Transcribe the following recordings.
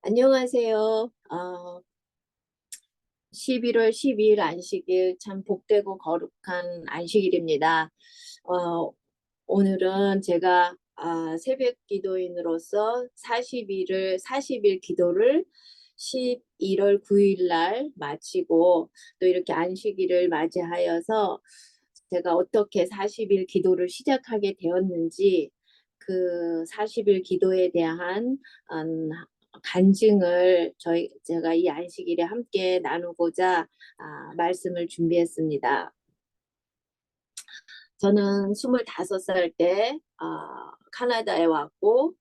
안녕하세요. 11월 12일 안식일 참 복되고 거룩한 안식일입니다. 어, 오늘은 제가 새벽 기도인으로서 40일 기도를 11월 9일 날 마치고 또 이렇게 안식일을 맞이하여서 제가 어떻게 40일 기도를 시작하게 되었는지 그 40일 기도에 대한 간증을 제가 이 안식일에 함께 나누고자 말씀을 준비했습니다. 저는 25살 때 카나다에 왔고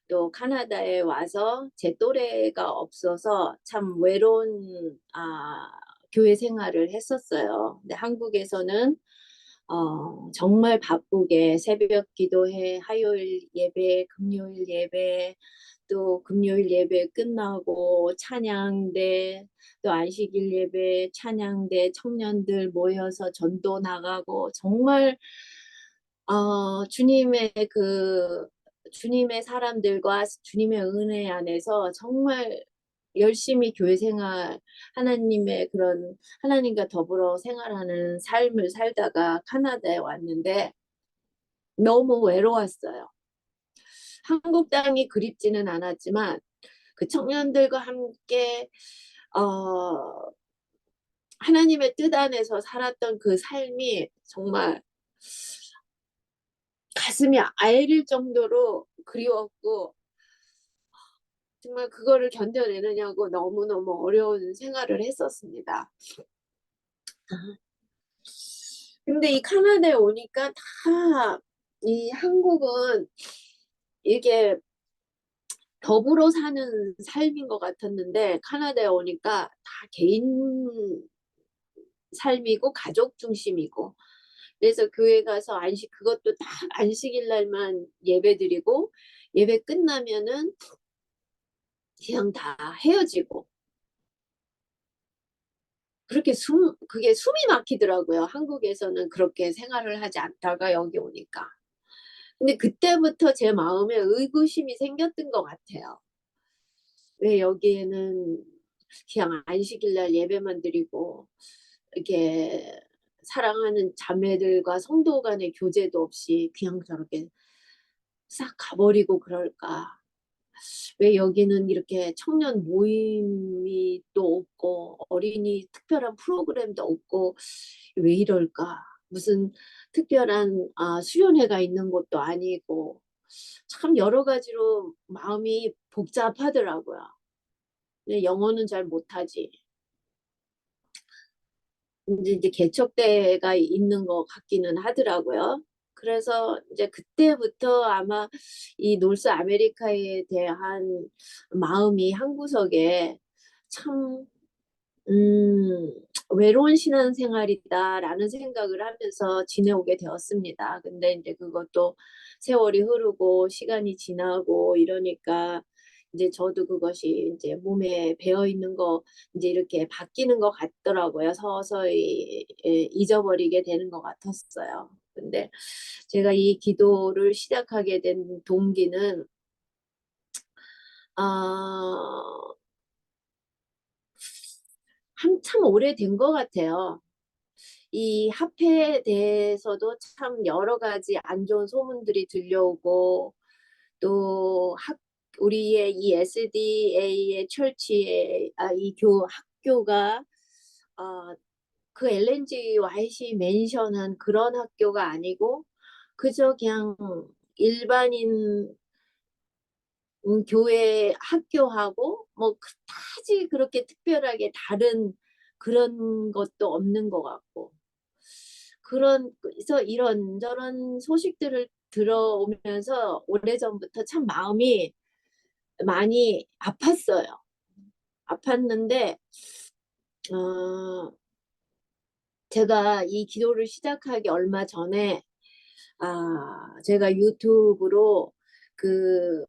또 카나다에 와서 제 또래가 없어서 참 외로운 교회 생활을 했었어요. 근데 한국에서는 정말 바쁘게 새벽 기도회, 화요일 예배, 금요일 예배, 또 금요일 예배 끝나고 찬양대, 또 안식일 예배, 찬양대, 청년들 모여서 전도 나가고 정말 주님의 주님의 사람들과 주님의 은혜 안에서 정말 열심히 교회 생활, 하나님의 그런 하나님과 더불어 생활하는 삶을 살다가 카나다에 왔는데 너무 외로웠어요. 한국 땅이 그립지는 않았지만 그 청년들과 함께 어, 하나님의 뜻 안에서 살았던 그 삶이 정말 가슴이 아릴 정도로 그리웠고 정말 그거를 견뎌내느냐고 너무너무 어려운 생활을 했었습니다. 근데 이 카나다에 오니까 다 이 한국은 이게 더불어 사는 삶인 것 같았는데 카나다에 오니까 다 개인 삶이고 가족 중심이고 그래서 교회 가서 그것도 딱 안식일 날만 예배 드리고 예배 끝나면은 그냥 다 헤어지고 그게 숨이 막히더라고요. 한국에서는 그렇게 생활을 하지 않다가 여기 오니까. 근데 그때부터 제 마음에 의구심이 생겼던 것 같아요. 왜 여기에는 그냥 안식일 날 예배만 드리고 이렇게 사랑하는 자매들과 성도 간의 교제도 없이 그냥 저렇게 싹 가버리고 그럴까? 왜 여기는 이렇게 청년 모임이 또 없고 어린이 특별한 프로그램도 없고 왜 이럴까? 무슨 특별한 수련회가 있는 것도 아니고 참 여러 가지로 마음이 복잡하더라고요. 근데 영어는 잘 못하지. 이제 개척대가 있는 것 같기는 하더라고요. 그래서 이제 그때부터 아마 이 노스 아메리카에 대한 마음이 한 구석에 참, 음, 외로운 신앙생활이다라는 생각을 하면서 지내오게 되었습니다. 근데 이제 그것도 세월이 흐르고 시간이 지나고 이러니까 이제 저도 그것이 이제 몸에 배어 있는 거 이제 이렇게 바뀌는 것 같더라고요. 서서히 잊어버리게 되는 것 같았어요. 근데 제가 이 기도를 시작하게 된 동기는 아, 한참 오래된 것 같아요. 이 화폐에 대해서도 참 여러 가지 안 좋은 소문들이 들려오고 또 우리의 이 SDA의 철치의 학교가 어, 그 LNG YC 멘션한 그런 학교가 아니고 그저 그냥 일반인 교회 학교하고 뭐 그다지 그렇게 특별하게 다른 그런 것도 없는 것 같고 그래서 이런저런 소식들을 들어오면서 오래전부터 참 마음이 많이 아팠어요. 아팠는데 어, 제가 이 기도를 시작하기 얼마 전에 제가 유튜브로 그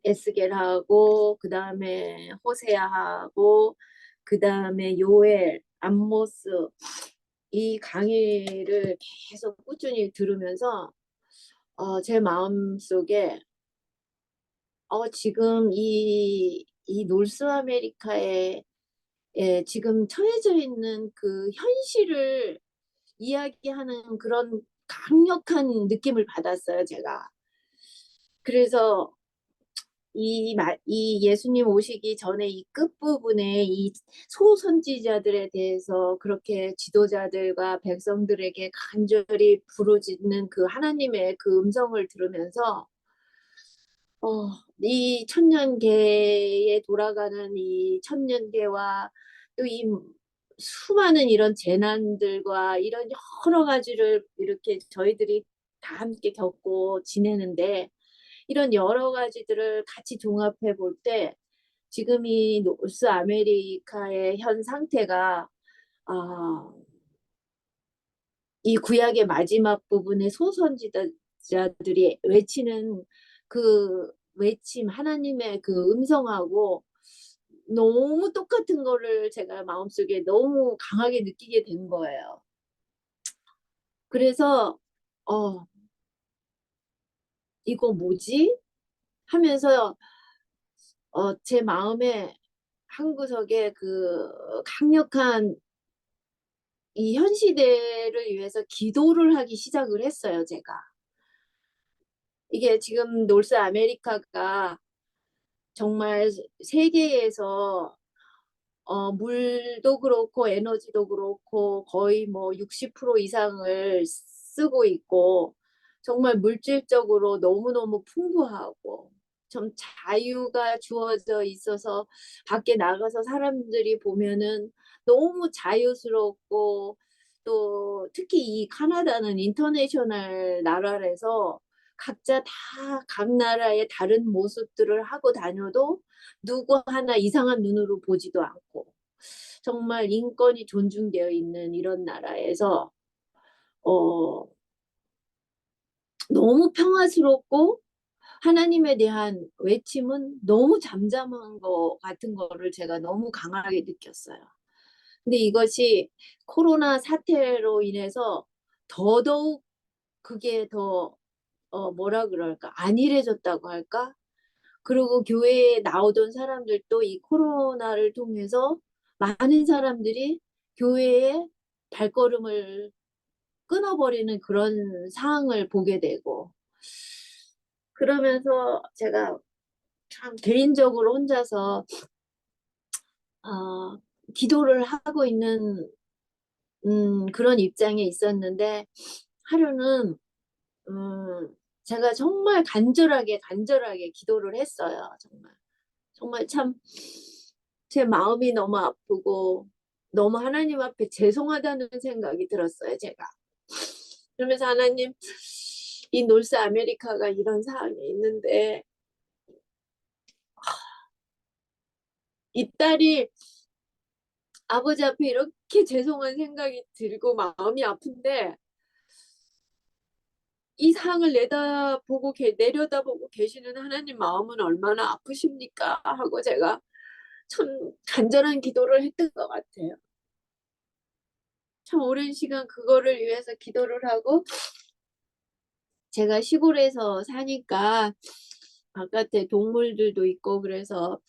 에스겔하고 그 다음에 호세아하고 그 다음에 요엘, 암모스 이 강의를 계속 꾸준히 들으면서 제 마음속에 지금 이 이 놀스 아메리카에 지금 처해져 있는 그 현실을 이야기하는 그런 강력한 느낌을 받았어요, 제가. 그래서 이 예수님 오시기 전에 이 끝부분에 이 소선지자들에 대해서 그렇게 지도자들과 백성들에게 간절히 부르짖는 그 하나님의 그 음성을 들으면서 이 천년계에 돌아가는 이 천년계와 또 이 수많은 이런 재난들과 이런 여러 가지를 이렇게 저희들이 다 함께 겪고 지내는데 이런 여러 가지들을 같이 종합해 볼 때 지금 이 노스 아메리카의 현 상태가 아, 이 구약의 마지막 부분에 소선지자들이 외치는 그 외침, 하나님의 그 음성하고 너무 똑같은 거를 제가 마음속에 너무 강하게 느끼게 된 거예요. 그래서 어, 이거 뭐지? 하면서 제 마음에 한 구석에 그 강력한 이 현 시대를 위해서 기도를 하기 시작을 했어요, 제가. 이게 지금 놀스 아메리카가 정말 세계에서 물도 그렇고 에너지도 그렇고 거의 뭐 60% 이상을 쓰고 있고 정말 물질적으로 너무너무 풍부하고 좀 자유가 주어져 있어서 밖에 나가서 사람들이 보면은 너무 자유스럽고 또 특히 이 카나다는 인터내셔널 나라라서 각자 다 각 나라의 다른 모습들을 하고 다녀도 누구 하나 이상한 눈으로 보지도 않고 정말 인권이 존중되어 있는 이런 나라에서 어, 너무 평화스럽고 하나님에 대한 외침은 너무 잠잠한 것 같은 거를 제가 너무 강하게 느꼈어요. 근데 이것이 코로나 사태로 인해서 더더욱 그게 더 뭐라 그럴까 안일해졌다고 할까? 그리고 교회에 나오던 사람들도 이 코로나를 통해서 많은 사람들이 교회에 발걸음을 끊어버리는 그런 상황을 보게 되고 그러면서 제가 참 개인적으로 혼자서 어, 기도를 하고 있는 그런 입장에 있었는데 하루는 제가 정말 간절하게 기도를 했어요. 정말 참 제 마음이 너무 아프고 너무 하나님 앞에 죄송하다는 생각이 들었어요, 제가. 그러면서 하나님, 이 놀스 아메리카가 이런 상황에 있는데 이 딸이 아버지 앞에 이렇게 죄송한 생각이 들고 마음이 아픈데 이 상황을 내려다보고 계시는 하나님 마음은 얼마나 아프십니까? 하고 제가 참 간절한 기도를 했던 것 같아요. 참 오랜 시간 그거를 위해서 기도를 하고 제가 시골에서 사니까 바깥에 동물들도 있고 그래서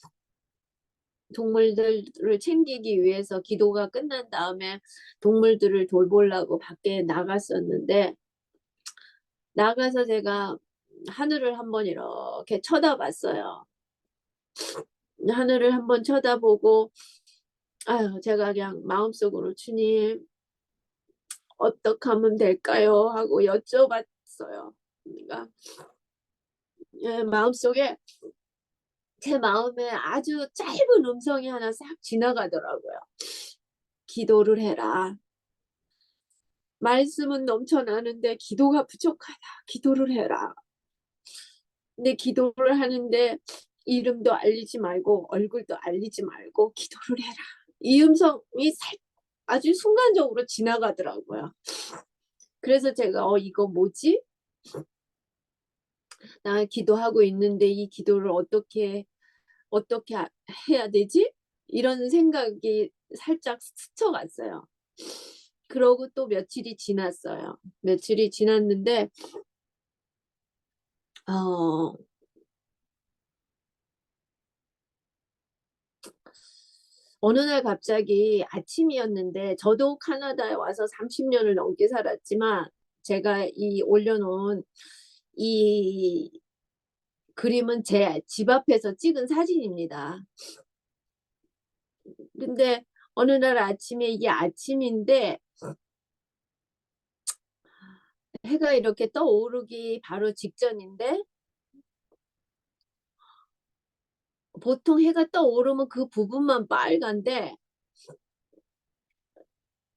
동물들을 챙기기 위해서 기도가 끝난 다음에 동물들을 돌보려고 밖에 나갔었는데 나가서 제가 하늘을 한번 이렇게 쳐다봤어요. 하늘을 한번 쳐다보고 아유 제가 그냥 마음속으로 주님 어떻게 하면 될까요? 하고 여쭤봤어요. 그러니까 마음속에 제 마음에 아주 짧은 음성이 하나 싹 지나가더라고요. 기도를 해라. 말씀은 넘쳐나는데 기도가 부족하다. 기도를 해라. 근데 기도를 하는데 이름도 알리지 말고 얼굴도 알리지 말고 기도를 해라. 이 음성이 아주 순간적으로 지나가더라고요. 그래서 제가 이거 뭐지? 나 기도하고 있는데 이 기도를 어떻게 해야 되지? 이런 생각이 살짝 스쳐갔어요. 그러고 또 며칠이 지났어요. 며칠이 지났는데 어, 어느 날 갑자기 아침이었는데 저도 캐나다에 와서 30년을 넘게 살았지만 제가 이 올려놓은 이 그림은 제 집 앞에서 찍은 사진입니다. 근데 어느 날 아침에 이게 아침인데 해가 이렇게 떠오르기 바로 직전인데 보통 해가 떠오르면 그 부분만 빨간데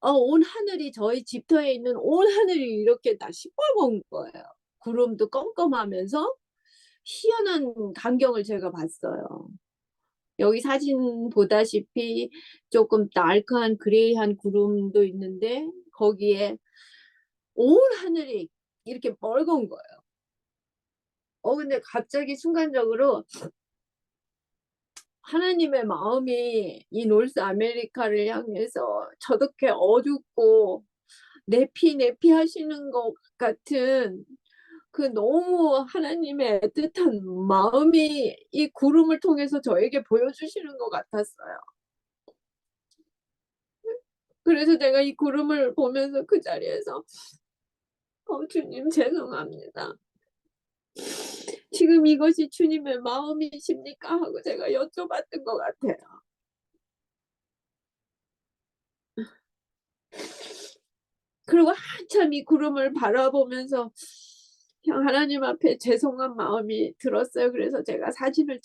온 하늘이 저희 집터에 있는 온 하늘이 이렇게 다 시뻘건 거예요. 구름도 껌껌하면서 희한한 광경을 제가 봤어요. 여기 사진 보다시피 조금 다크한 그레이한 구름도 있는데 거기에 온 하늘이 이렇게 뻘건 거예요. 근데 갑자기 순간적으로 하나님의 마음이 이 노스 아메리카를 향해서 저렇게 어둡고 내피 하시는 것 같은 그 너무 하나님의 애틋한 마음이 이 구름을 통해서 저에게 보여주시는 것 같았어요. 그래서 제가 이 구름을 보면서 그 자리에서 주님 죄송합니다. 지금 이것이 주님의 마음이십니까? 하고 제가 여쭤봤던 것 같아요. 그리고 한참 이 구름을 바라보면서 하나님 앞에 죄송한 마음이 들었어요. 그래서 제가 사진을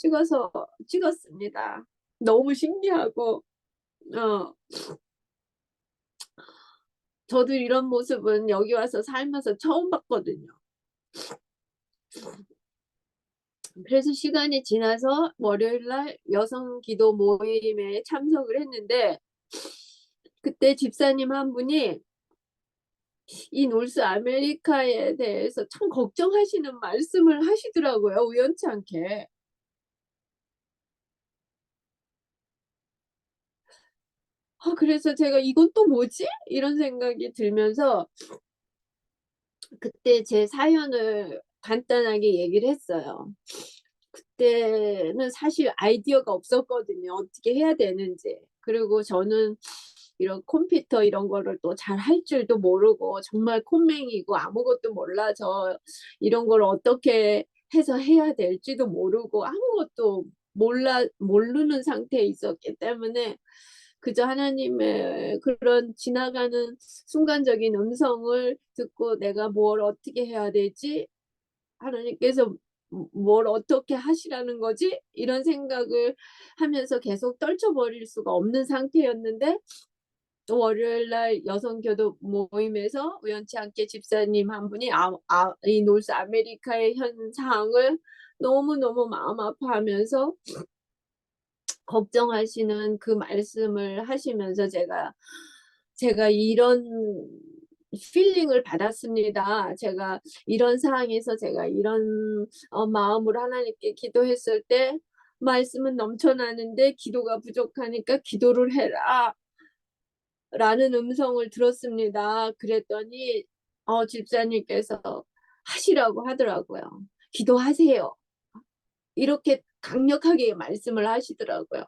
찍었습니다. 너무 신기하고 어, 저도 이런 모습은 여기 와서 살면서 처음 봤거든요. 그래서 시간이 지나서 월요일 날 여성 기도 모임에 참석을 했는데 그때 집사님 한 분이 이 놀스 아메리카에 대해서 참 걱정하시는 말씀을 하시더라고요. 우연치 않게. 그래서 제가 이건 또 뭐지? 이런 생각이 들면서 그때 제 사연을 간단하게 얘기를 했어요. 그때는 사실 아이디어가 없었거든요. 어떻게 해야 되는지. 그리고 저는 이런 컴퓨터 이런 거를 또 잘 할 줄도 모르고 정말 콤맹이고 아무것도 몰라서 이런 걸 어떻게 해서 해야 될지도 모르고 아무것도 모르는 상태에 있었기 때문에 그저 하나님의 그런 지나가는 순간적인 음성을 듣고 내가 뭘 어떻게 해야 되지? 하나님께서 뭘 어떻게 하시라는 거지? 이런 생각을 하면서 계속 떨쳐버릴 수가 없는 상태였는데 월요일 날 여성교도 모임에서 우연치 않게 집사님 한 분이 이 노스 아메리카의 현 상황을 너무너무 마음 아파하면서 걱정하시는 그 말씀을 하시면서 제가 이런 필링을 받았습니다. 제가 이런 상황에서 제가 이런 마음으로 하나님께 기도했을 때 말씀은 넘쳐나는데 기도가 부족하니까 기도를 해라 라는 음성을 들었습니다. 그랬더니 집사님께서 하시라고 하더라고요. 기도하세요. 이렇게 강력하게 말씀을 하시더라고요.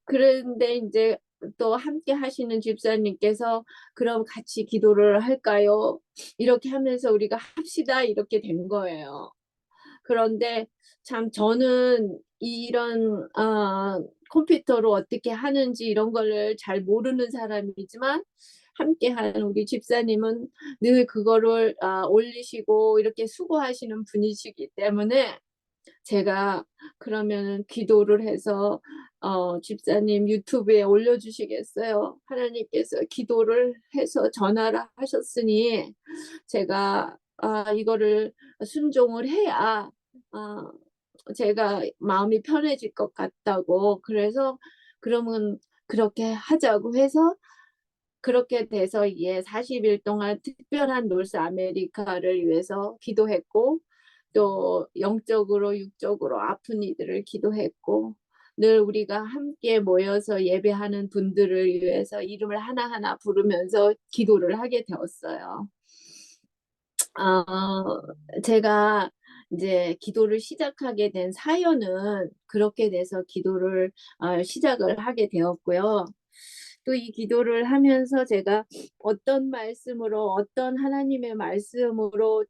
그런데 이제 또 함께 하시는 집사님께서 그럼 같이 기도를 할까요? 이렇게 하면서 우리가 합시다 이렇게 된 거예요. 그런데 참 저는 이런 컴퓨터로 어떻게 하는지 이런 거를 잘 모르는 사람이지만 함께한 우리 집사님은 늘 그거를 올리시고 이렇게 수고하시는 분이시기 때문에 제가 그러면 기도를 해서 집사님 유튜브에 올려주시겠어요? 하나님께서 기도를 해서 전화를 하셨으니 제가 이거를 순종을 해야 제가 마음이 편해질 것 같다고 그래서 그러면 그렇게 하자고 해서 그렇게 돼서 40일 동안 특별한 놀스 아메리카를 위해서 기도했고 또 영적으로 육적으로 아픈 이들을 기도했고 늘 우리가 함께 모여서 예배하는 분들을 위해서 이름을 하나하나 부르면서 기도를 하게 되었어요. 제가 이제 기도를 시작하게 된 사연은 그렇게 돼서 기도를 시작을 하게 되었고요. 또 이 기도를 하면서 제가 어떤 말씀으로 어떤 하나님의 말씀으로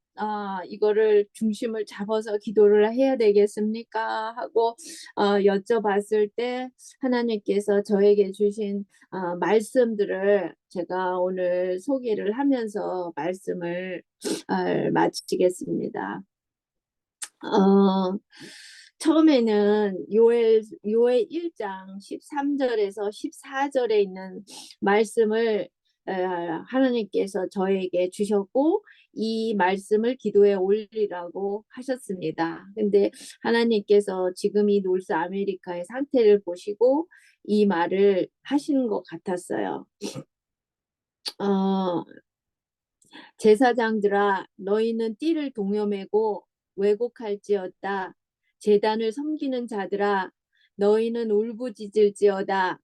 이거를 중심을 잡아서 기도를 해야 되겠습니까? 하고 여쭤봤을 때 하나님께서 저에게 주신 말씀들을 제가 오늘 소개를 하면서 말씀을 마치겠습니다. 어, 처음에는 요엘 1장 13절에서 14절에 있는 말씀을 하나님께서 저에게 주셨고 이 말씀을 기도에 올리라고 하셨습니다. 근데 하나님께서 지금 이 노스 아메리카의 상태를 보시고 이 말을 하시는 것 같았어요. 어, 제사장들아 너희는 띠를 동여매고 왜곡할지어다. 제단을 섬기는 자들아 너희는 울부짖을지어다.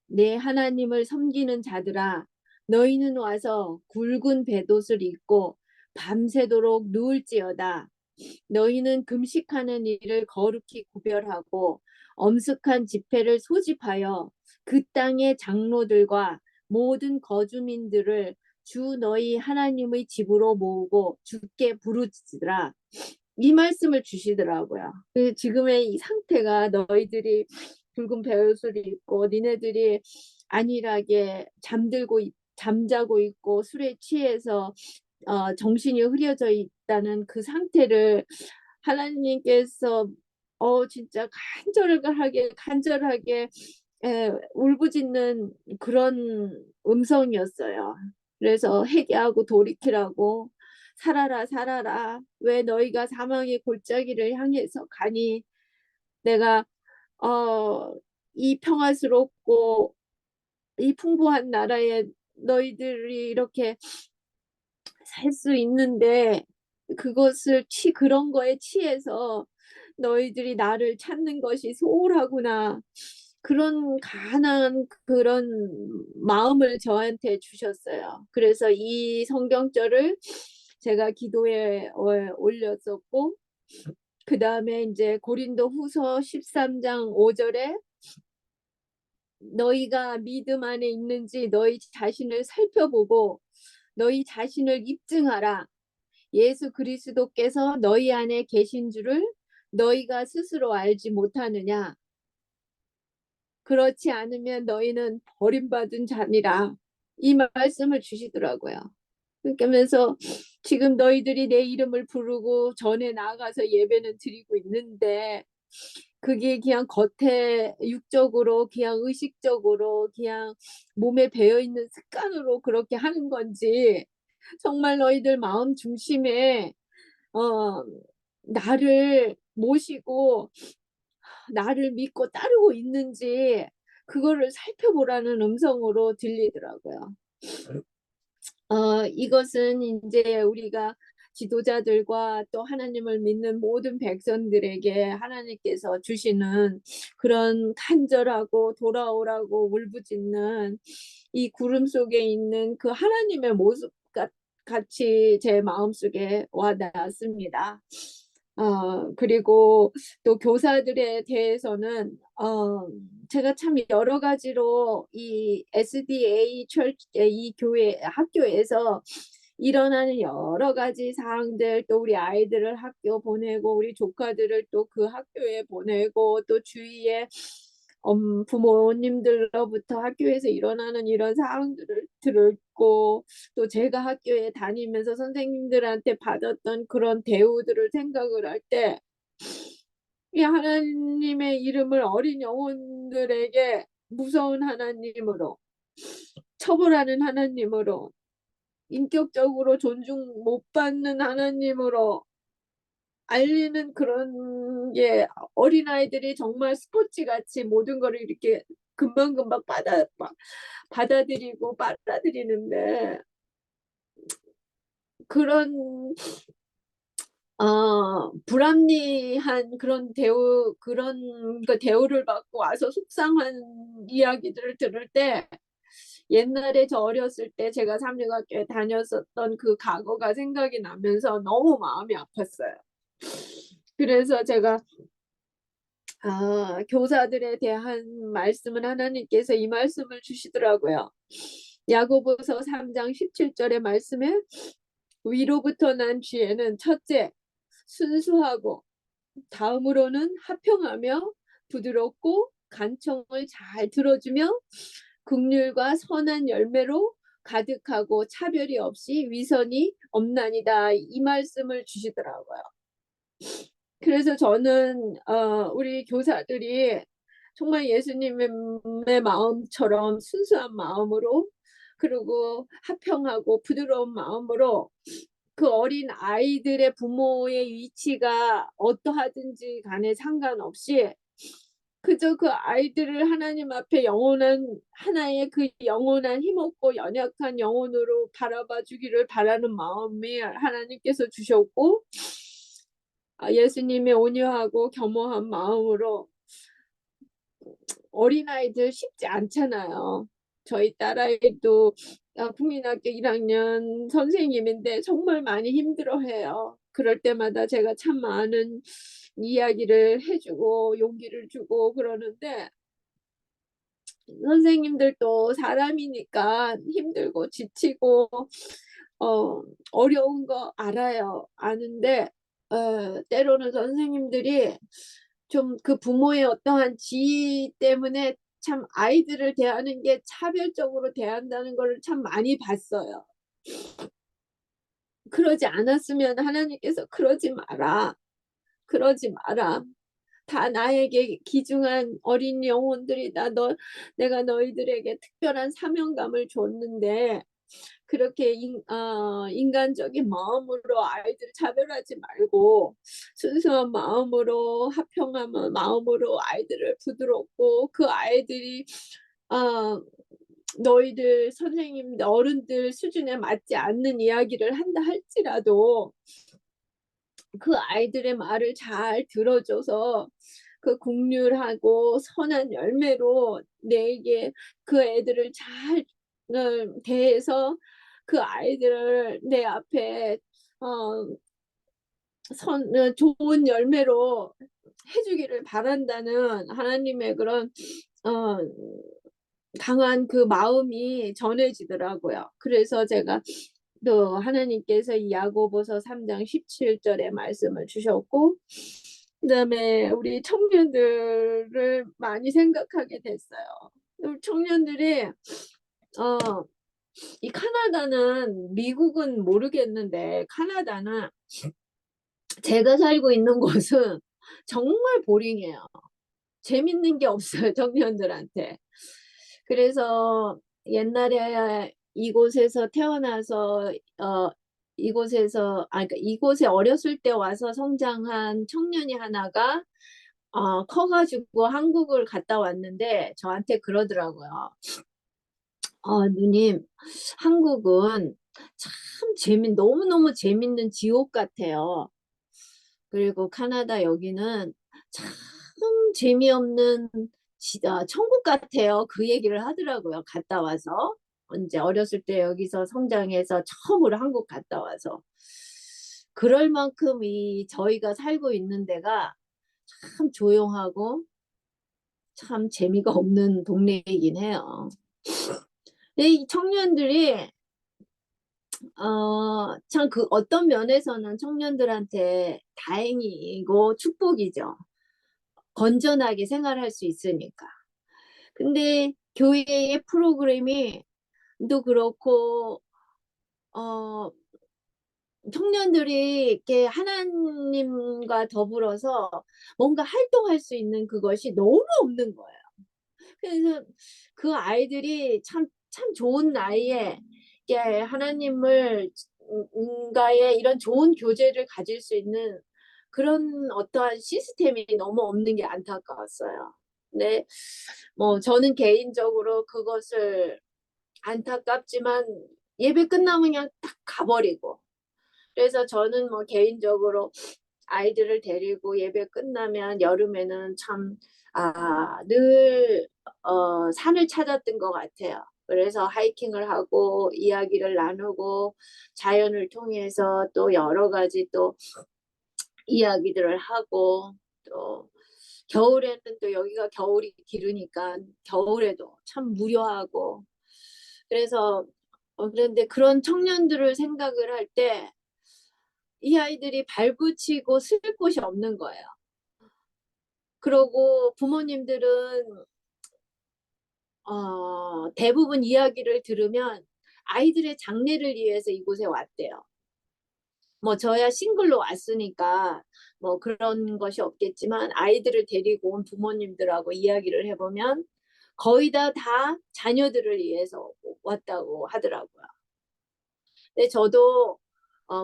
내 하나님을 섬기는 자들아 너희는 와서 굵은 베옷을 입고 밤새도록 누울지어다. 너희는 금식하는 일을 거룩히 구별하고 엄숙한 집회를 소집하여 그 땅의 장로들과 모든 거주민들을 주 너희 하나님의 집으로 모으고 주께 부르짖으라. 이 말씀을 주시더라고요. 지금의 이 상태가 너희들이 붉은 베옷을 입고 니네들이 안일하게 잠자고 있고 술에 취해서 정신이 흐려져 있다는 그 상태를 하나님께서 진짜 간절하게 울부짖는 그런 음성이었어요. 그래서 회개하고 돌이키라고 살아라 살아라 왜 너희가 사망의 골짜기를 향해서 가니 내가 이 평화스럽고 이 풍부한 나라에 너희들이 이렇게 살 수 있는데 그런 거에 취해서 너희들이 나를 찾는 것이 소홀하구나. 그런 가난 그런 마음을 저한테 주셨어요. 그래서 이 성경절을 제가 기도에 올렸었고 그 다음에 이제 고린도 후서 13장 5절에 너희가 믿음 안에 있는지 너희 자신을 살펴보고 너희 자신을 입증하라. 예수 그리스도께서 너희 안에 계신 줄을 너희가 스스로 알지 못하느냐. 그렇지 않으면 너희는 버림받은 자니라. 이 말씀을 주시더라고요. 그러면서 지금 너희들이 내 이름을 부르고 전에 나아가서 예배는 드리고 있는데 그게 그냥 겉에 육적으로 그냥 의식적으로 그냥 몸에 배어있는 습관으로 그렇게 하는 건지 정말 너희들 마음 중심에 어, 나를 모시고 나를 믿고 따르고 있는지 그거를 살펴보라는 음성으로 들리더라고요. 이것은 이제 우리가 지도자들과 또 하나님을 믿는 모든 백성들에게 하나님께서 주시는 그런 간절하고 돌아오라고 울부짖는 이 구름 속에 있는 그 하나님의 모습 같이 제 마음속에 와닿았습니다. 그리고 또 교사들에 대해서는 제가 참 여러 가지로 이 SDA 이 교회 학교에서 일어나는 여러 가지 사항들 또 우리 아이들을 학교 보내고 우리 조카들을 또 그 학교에 보내고 또 주위에 부모님들로부터 학교에서 일어나는 이런 사항들을 들었고 또 제가 학교에 다니면서 선생님들한테 받았던 그런 대우들을 생각을 할 때 이 하나님의 이름을 어린 영혼들에게 무서운 하나님으로 처벌하는 하나님으로 인격적으로 존중 못 받는 하나님으로 알리는 그런 게 어린아이들이 정말 스포츠같이 모든 거를 이렇게 금방금방 받아들이고 빨아들이는데 그런 불합리한 그런 대우를 받고 와서 속상한 이야기들을 들을 때 옛날에 저 어렸을 때 제가 삼육학교에 다녔었던 그 과거가 생각이 나면서 너무 마음이 아팠어요. 그래서 제가 교사들에 대한 말씀은 하나님께서 이 말씀을 주시더라고요. 야고보서 3장 17절의 말씀에 위로부터 난 뒤에는 첫째 순수하고 다음으로는 화평하며 부드럽고 간청을 잘 들어주며 긍휼과 선한 열매로 가득하고 차별이 없이 위선이 없나니다. 이 말씀을 주시더라고요. 그래서 저는 우리 교사들이 정말 예수님의 마음처럼 순수한 마음으로 그리고 화평하고 부드러운 마음으로 그 어린 아이들의 부모의 위치가 어떠하든지 간에 상관없이 그저 그 아이들을 하나님 앞에 영원한 하나의 그 영원한 힘없고 연약한 영혼으로 바라봐 주기를 바라는 마음이 하나님께서 주셨고 예수님의 온유하고 겸허한 마음으로 어린아이들 쉽지 않잖아요. 저희 딸아이도 국민학교 1학년 선생님인데 정말 많이 힘들어해요. 그럴 때마다 제가 참 많은 이야기를 해주고 용기를 주고 그러는데 선생님들도 사람이니까 힘들고 지치고 어려운 거 알아요. 아는데 때로는 선생님들이 좀 그 부모의 어떠한 지위 때문에 참 아이들을 대하는 게 차별적으로 대한다는 걸 참 많이 봤어요. 그러지 않았으면 하나님께서 그러지 마라. 그러지 마라. 다 나에게 귀중한 어린 영혼들이다. 내가 너희들에게 특별한 사명감을 줬는데 그렇게 인간적인 마음으로 아이들을 차별하지 말고 순수한 마음으로 화평한 마음으로 아이들을 부드럽고 그 아이들이 너희들 선생님 어른들 수준에 맞지 않는 이야기를 한다 할지라도 그 아이들의 말을 잘 들어줘서 그 긍휼하고 선한 열매로 내게 그 애들을 잘 대해서 그 아이들을 내 앞에 어, 좋은 열매로 해주기를 바란다는 하나님의 그런 어, 강한 그 마음이 전해지더라고요. 그래서 제가 또 하나님께서 이 야고보서 3장 17절의 말씀을 주셨고 그다음에 우리 청년들을 많이 생각하게 됐어요. 우리 청년들이 이 카나다는 미국은 모르겠는데 카나다는 제가 살고 있는 곳은 정말 보링해요. 재밌는 게 없어요, 청년들한테. 그래서 옛날에 이곳에서 태어나서 그러니까 이곳에 어렸을 때 와서 성장한 청년이 하나가 커가지고 한국을 갔다 왔는데 저한테 그러더라고요. 누님, 한국은 참 너무너무 재밌는 지옥 같아요. 그리고 카나다 여기는 참 재미없는 천국 같아요. 그 얘기를 하더라고요. 갔다 와서. 이제 어렸을 때 여기서 성장해서 처음으로 한국 갔다 와서. 그럴 만큼 저희가 살고 있는 데가 참 조용하고 참 재미가 없는 동네이긴 해요. 이 청년들이 참 그 어떤 면에서는 청년들한테 다행이고 축복이죠. 건전하게 생활할 수 있으니까. 근데 교회의 프로그램이 또 그렇고 어 청년들이 이렇게 하나님과 더불어서 뭔가 활동할 수 있는 그것이 너무 없는 거예요. 그래서 그 아이들이 참 좋은 나이에 이게 하나님을 가의 이런 좋은 교제를 가질 수 있는 그런 어떠한 시스템이 너무 없는 게 안타까웠어요. 네, 뭐 저는 개인적으로 그것을 안타깝지만 예배 끝나면 그냥 딱 가버리고 그래서 저는 뭐 개인적으로 아이들을 데리고 예배 끝나면 여름에는 참 늘 산을 찾았던 것 같아요. 그래서 하이킹을 하고 이야기를 나누고 자연을 통해서 또 여러 가지 또 이야기들을 하고 또 겨울에는 또 여기가 겨울이 길으니까 겨울에도 참 무료하고 그래서 그런데 그런 청년들을 생각을 할 때 이 아이들이 발붙이고 쓸 곳이 없는 거예요. 그러고 부모님들은 대부분 이야기를 들으면 아이들의 장래를 위해서 이곳에 왔대요. 뭐 저야 싱글로 왔으니까 뭐 그런 것이 없겠지만 아이들을 데리고 온 부모님들하고 이야기를 해보면 거의 다 자녀들을 위해서 왔다고 하더라고요. 근데 저도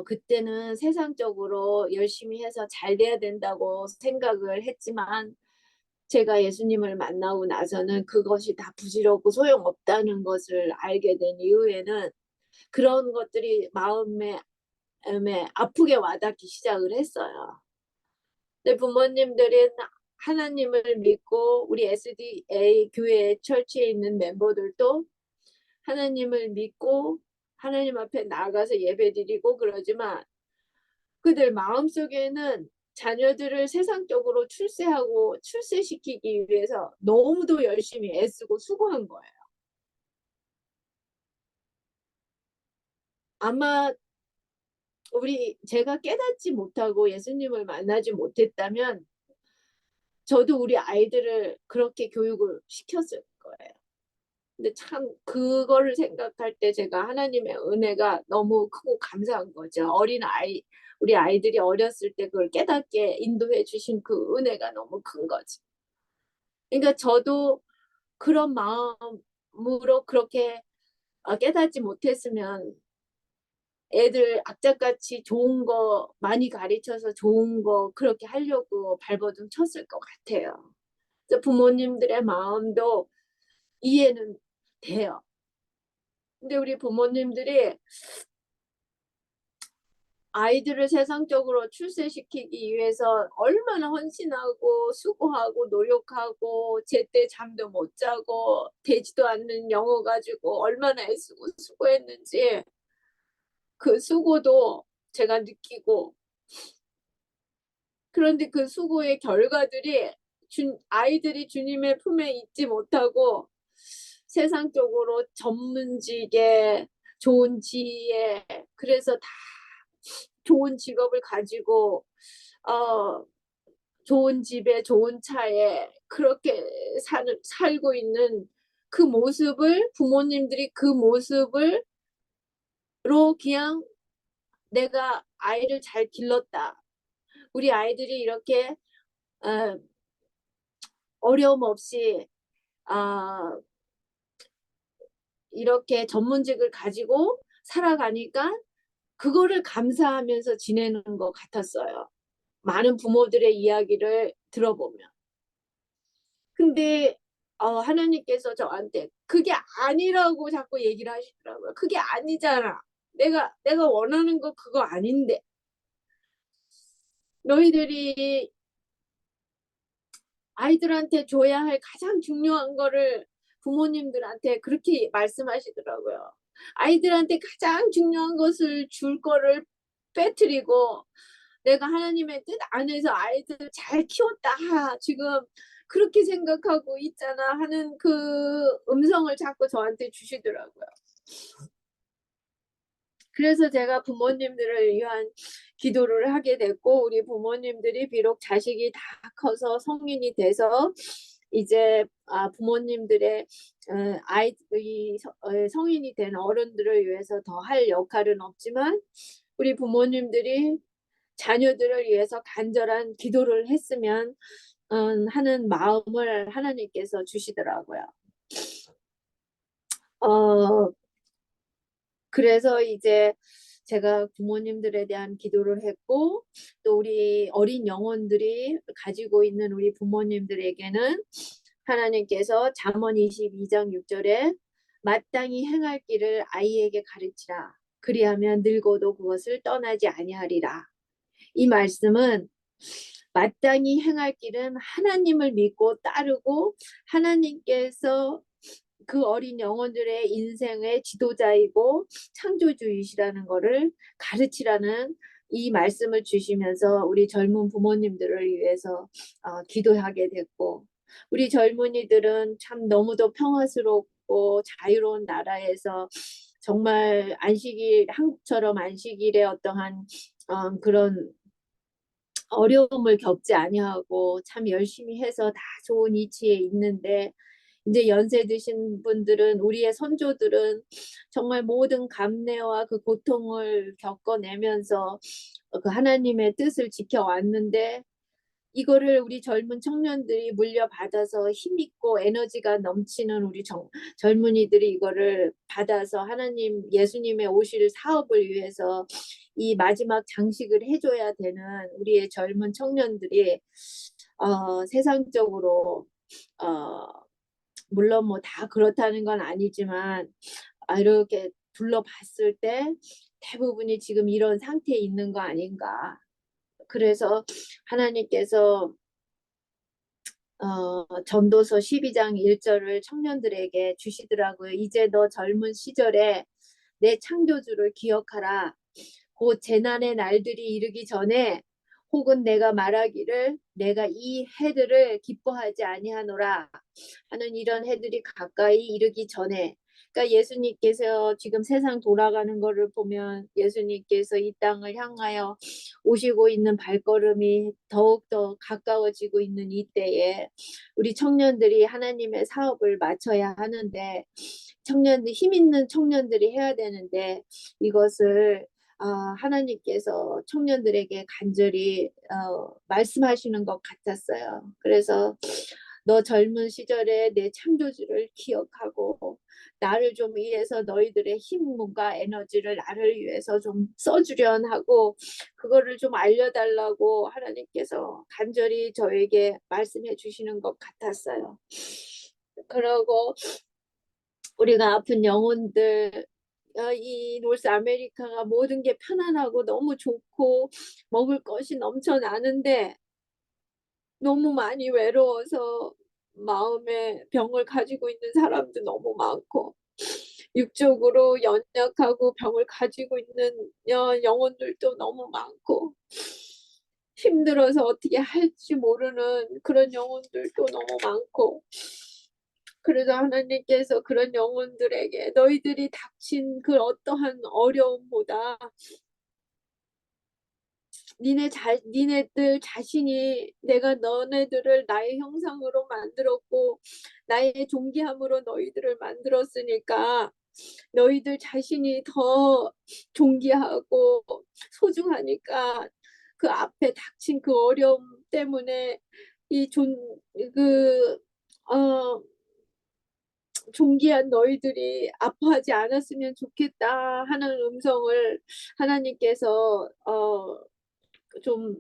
그때는 세상적으로 열심히 해서 잘 돼야 된다고 생각을 했지만 제가 예수님을 만나고 나서는 그것이 다 부질없고 소용없다는 것을 알게 된 이후에는 그런 것들이 마음에 아프게 와닿기 시작을 했어요. 근데 부모님들은 하나님을 믿고 우리 SDA 교회 철치에 있는 멤버들도 하나님을 믿고 하나님 앞에 나가서 예배드리고 그러지만 그들 마음속에는 자녀들을 세상적으로 출세하고 출세시키기 위해서 너무도 열심히 애쓰고 수고한 거예요. 아마 제가 깨닫지 못하고 예수님을 만나지 못했다면 저도 우리 아이들을 그렇게 교육을 시켰을 거예요. 근데 참 그거를 생각할 때 제가 하나님의 은혜가 너무 크고 감사한 거죠. 우리 아이들이 어렸을 때 그걸 깨닫게 인도해 주신 그 은혜가 너무 큰 거지. 그러니까 저도 그런 마음으로 그렇게 깨닫지 못했으면 애들 악착같이 좋은 거 많이 가르쳐서 좋은 거 그렇게 하려고 발버둥 쳤을 것 같아요. 그래서 부모님들의 마음도 이해는 돼요. 근데 우리 부모님들이 아이들을 세상적으로 출세시키기 위해서 얼마나 헌신하고 수고하고 노력하고 제때 잠도 못 자고 되지도 않는 영어 가지고 얼마나 애쓰고 수고했는지 그 수고도 제가 느끼고 그런데 그 수고의 결과들이 아이들이 주님의 품에 있지 못하고 세상적으로 전문직에 좋은 지위에 그래서 다 좋은 직업을 가지고 좋은 집에 좋은 차에 그렇게 살고 있는 그 모습을 부모님들이 그 모습을 그냥 내가 아이를 잘 길렀다. 우리 아이들이 이렇게 어, 어려움 없이 아, 이렇게 전문직을 가지고 살아가니까 그거를 감사하면서 지내는 것 같았어요. 많은 부모들의 이야기를 들어보면. 근데 하나님께서 저한테 그게 아니라고 자꾸 얘기를 하시더라고요. 그게 아니잖아. 내가 원하는 거 그거 아닌데. 너희들이 아이들한테 줘야 할 가장 중요한 거를 부모님들한테 그렇게 말씀하시더라고요. 아이들한테 가장 중요한 것을 줄 거를 빼뜨리고 내가 하나님의 뜻 안에서 아이들 잘 키웠다. 지금 그렇게 생각하고 있잖아 하는 그 음성을 자꾸 저한테 주시더라고요. 그래서 제가 부모님들을 위한 기도를 하게 됐고 우리 부모님들이 비록 자식이 다 커서 성인이 돼서 이제 부모님들의 아이들이 성인이 된 어른들을 위해서 더 할 역할은 없지만 우리 부모님들이 자녀들을 위해서 간절한 기도를 했으면 하는 마음을 하나님께서 주시더라고요. 어, 그래서 이제 제가 부모님들에 대한 기도를 했고 또 우리 어린 영혼들이 가지고 있는 우리 부모님들에게는 하나님께서 잠언 22장 6절에 마땅히 행할 길을 아이에게 가르치라. 그리하면 늙어도 그것을 떠나지 아니하리라. 이 말씀은 마땅히 행할 길은 하나님을 믿고 따르고 하나님께서 그 어린 영혼들의 인생의 지도자이고 창조주이시라는 것을 가르치라는 이 말씀을 주시면서 우리 젊은 부모님들을 위해서 기도하게 됐고, 우리 젊은이들은 참 너무도 평화스럽고 자유로운 나라에서 정말 안식일, 한국처럼 안식일에 어떠한 그런 어려움을 겪지 아니하고 참 열심히 해서 다 좋은 위치에 있는데, 이제 연세 드신 분들은, 우리의 선조들은 정말 모든 감내와 그 고통을 겪어내면서 그 하나님의 뜻을 지켜왔는데, 이거를 우리 젊은 청년들이 물려받아서 힘있고 에너지가 넘치는 우리 젊은이들이 이거를 받아서 하나님, 예수님의 오실 사업을 위해서 이 마지막 장식을 해줘야 되는 우리의 젊은 청년들이 세상적으로 어, 물론 뭐 다 그렇다는 건 아니지만 이렇게 둘러봤을 때 대부분이 지금 이런 상태에 있는 거 아닌가. 그래서 하나님께서 전도서 12장 1절을 청년들에게 주시더라고요. 이제 너 젊은 시절에 내 창조주를 기억하라. 곧 재난의 날들이 이르기 전에, 혹은 내가 말하기를 내가 이 해들을 기뻐하지 아니하노라 하는 이런 해들이 가까이 이르기 전에, 그러니까 예수님께서 지금 세상 돌아가는 거를 보면 예수님께서 이 땅을 향하여 오시고 있는 발걸음이 더욱더 가까워지고 있는 이때에 우리 청년들이 하나님의 사업을 마쳐야 하는데, 청년들, 힘 있는 청년들이 해야 되는데, 이것을 하나님께서 청년들에게 간절히 말씀하시는 것 같았어요. 그래서 너 젊은 시절에 내 창조주를 기억하고 나를 좀 위해서 너희들의 힘과 에너지를 나를 위해서 좀 써주련 하고, 그거를 좀 알려달라고 하나님께서 간절히 저에게 말씀해 주시는 것 같았어요. 그러고 우리가 아픈 영혼들, 이 노스 아메리카가 모든 게 편안하고 너무 좋고 먹을 것이 넘쳐나는데 너무 많이 외로워서 마음에 병을 가지고 있는 사람도 너무 많고, 육적으로 연약하고 병을 가지고 있는 영혼들도 너무 많고, 힘들어서 어떻게 할지 모르는 그런 영혼들도 너무 많고, 그래서 하나님께서 그런 영혼들에게 너희들이 닥친 그 어떠한 어려움보다 니네들 자신이, 내가 너네들을 나의 형상으로 만들었고 나의 존귀함으로 너희들을 만들었으니까 너희들 자신이 더 존귀하고 소중하니까 그 앞에 닥친 그 어려움 때문에 이 존귀한 너희들이 아파하지 않았으면 좋겠다 하는 음성을 하나님께서 좀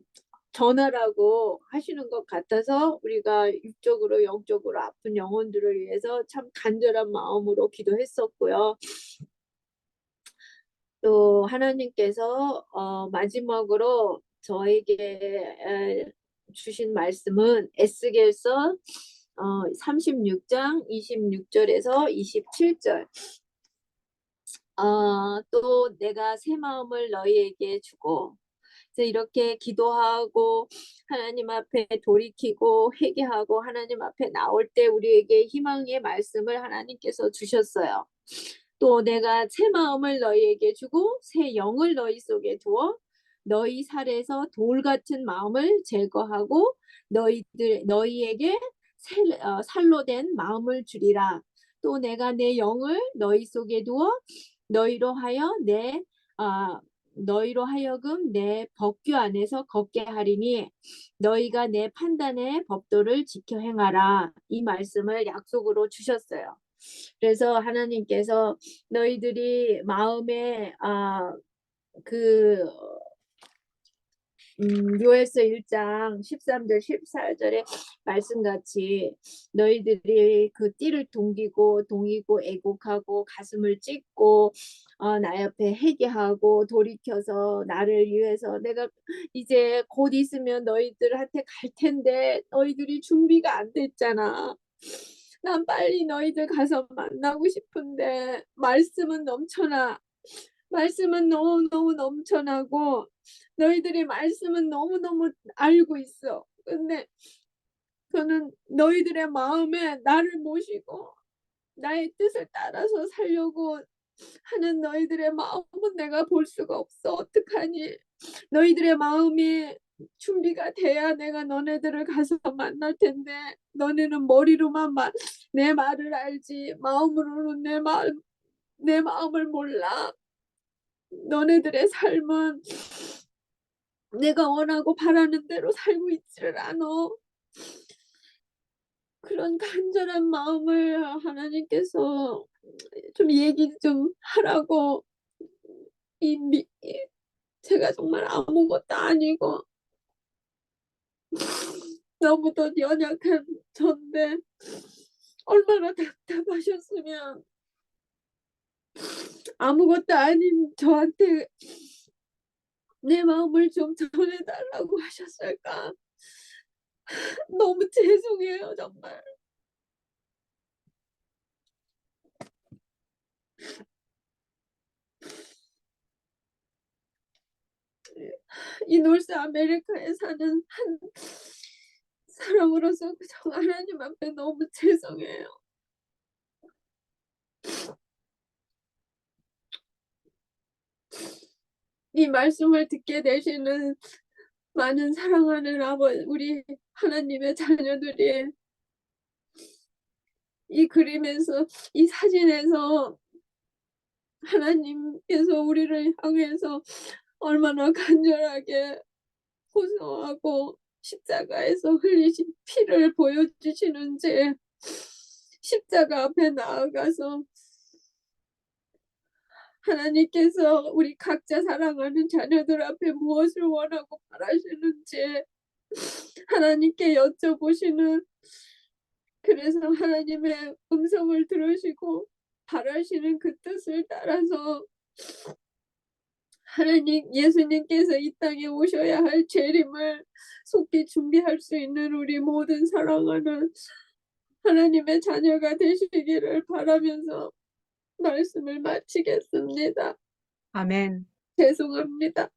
전하라고 하시는 것 같아서, 우리가 육적으로 영적으로 아픈 영혼들을 위해서 참 간절한 마음으로 기도했었고요. 또 하나님께서 마지막으로 저에게 주신 말씀은 에스겔서 36장 26절에서 27절. 또 내가 새 마음을 너희에게 주고, 그래서 이렇게 기도하고 하나님 앞에 돌이키고 회개하고 하나님 앞에 나올 때 우리에게 희망의 말씀을 하나님께서 주셨어요. 또 내가 새 마음을 너희에게 주고 새 영을 너희 속에 두어 너희 살에서 돌 같은 마음을 제거하고 너희에게 살로 된 마음을 주리라. 또 내가 내 영을 너희 속에 두어 너희로 하여 너희로 하여금 내 법규 안에서 걷게 하리니 너희가 내 판단의 법도를 지켜 행하라. 이 말씀을 약속으로 주셨어요. 그래서 하나님께서 너희들이 마음에 그 요에서 1장 13절 14절의 말씀같이 너희들이 그 띠를 동이고 애곡하고 가슴을 찢고 나 옆에 회개하고 돌이켜서 나를 위해서, 내가 이제 곧 있으면 너희들한테 갈 텐데 너희들이 준비가 안 됐잖아. 난 빨리 너희들 가서 만나고 싶은데 말씀은 넘쳐나. 말씀은 너무너무 넘쳐나고 너희들이 말씀은 너무너무 알고 있어. 근데 저는 너희들의 마음에 나를 모시고 나의 뜻을 따라서 살려고 하는 너희들의 마음은 내가 볼 수가 없어. 어떡하니? 너희들의 마음이 준비가 돼야 내가 너네들을 가서 만날 텐데 너네는 머리로만 내 말을 알지 마음으로는 내 마음을 몰라. 너네들의 삶은 내가 원하고 바라는 대로 살고 있지를 않아. 그런 간절한 마음을 하나님께서 좀 얘기 좀 하라고. 제가 정말 아무것도 아니고 너무도 연약한 전데 얼마나 답답하셨으면 아무것도 아닌 저한테 내 마음을 좀 전해달라고 하셨을까. 너무 죄송해요 정말. 이 노스 아메리카에 사는 한 사람으로서 저 하나님 앞에 너무 죄송해요. 이 말씀을 듣게 되시는 많은 사랑하는 우리 하나님의 자녀들이 이 그림에서 이 사진에서 하나님께서 우리를 향해서 얼마나 간절하게 고소하고 십자가에서 흘리신 피를 보여주시는지 십자가 앞에 나아가서 하나님께서 우리 각자 사랑하는 자녀들 앞에 무엇을 원하고 바라시는지 하나님께 여쭤보시는, 그래서 하나님의 음성을 들으시고 바라시는 그 뜻을 따라서 예수님께서 이 땅에 오셔야 할 재림을 속히 준비할 수 있는 우리 모든 사랑하는 하나님의 자녀가 되시기를 바라면서 말씀을 마치겠습니다. 아멘. 죄송합니다.